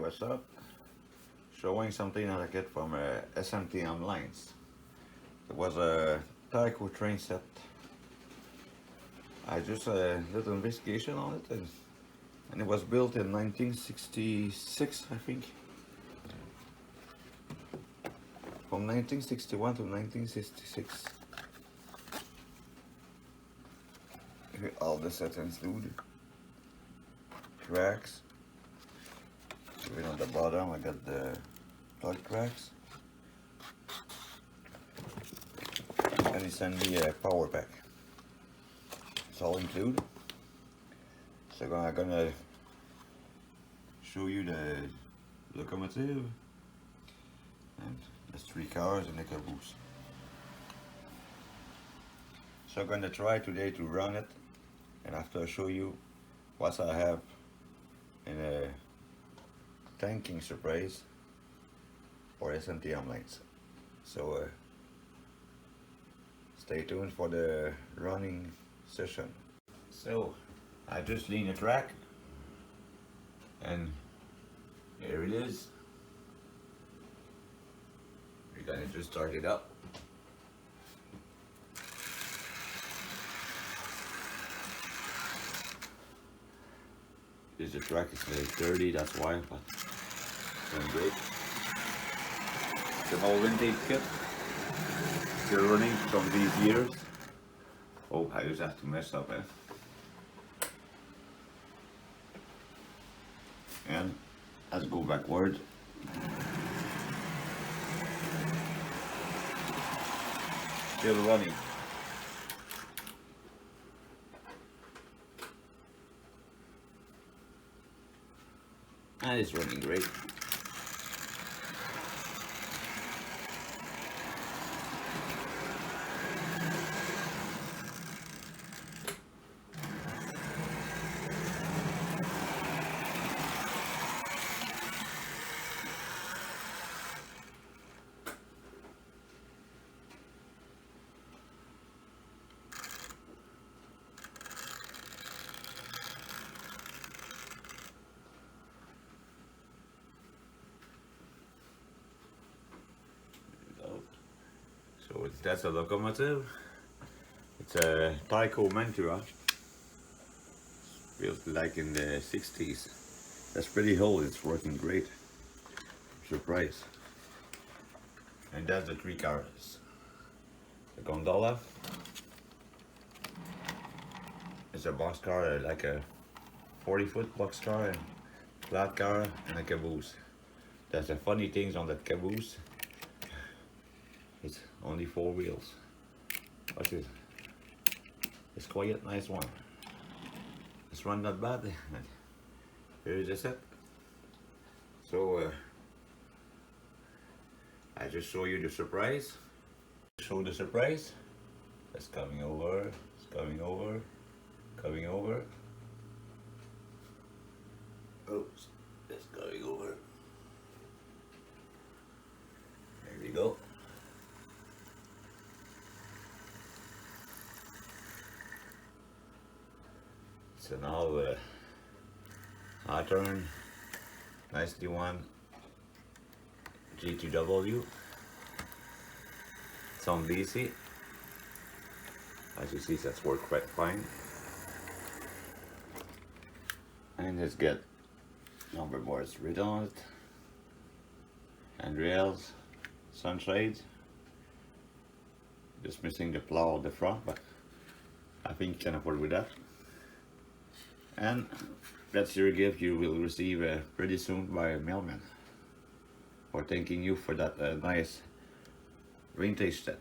what's up? Showing something that I get from SMTM lines. It was a Tyco train set. I just a little investigation on it, and it was built in 1966, I think. From 1961 to 1966. Here all the settings include cracks. Even on the bottom I got the plug cracks. And he sent me a power pack. It's all included. So I'm gonna show you the locomotive and there's 3 cars and a caboose. So I'm gonna try today to run it, and after I show you what I have in a tanking surprise for SMTM lines. So stay tuned for the running session. So I just lean the track and here it is. We're gonna just start it up. The track is very dirty, that's why, but it's going great. It's an old vintage kit, still running from these years. Oh, I just have to mess up, And let's go backward. Still running. And it's running great. So that's a locomotive. It's a Tyco Mantua, built like in the 60s. That's pretty old, it's working great. Surprise. And that's the 3 cars. The gondola is a box car, like a 40-foot box car, and flat car, and a caboose. There's the funny things on that caboose. It's only 4 wheels. But it's quite a nice one. It's run not bad. Here's the set. So I just show you the surprise. Show the surprise. It's coming over. It's coming over. Coming over. Oops. It's coming over. There we go. So now I turn nicely one G2W. It's on DC. As you see, that's worked quite fine. And let's get number boards written on it. Handrails, sunshades. Just missing the plow at the front, but I think you can afford with that. And that's your gift you will receive pretty soon by a mailman for thanking you for that nice vintage set.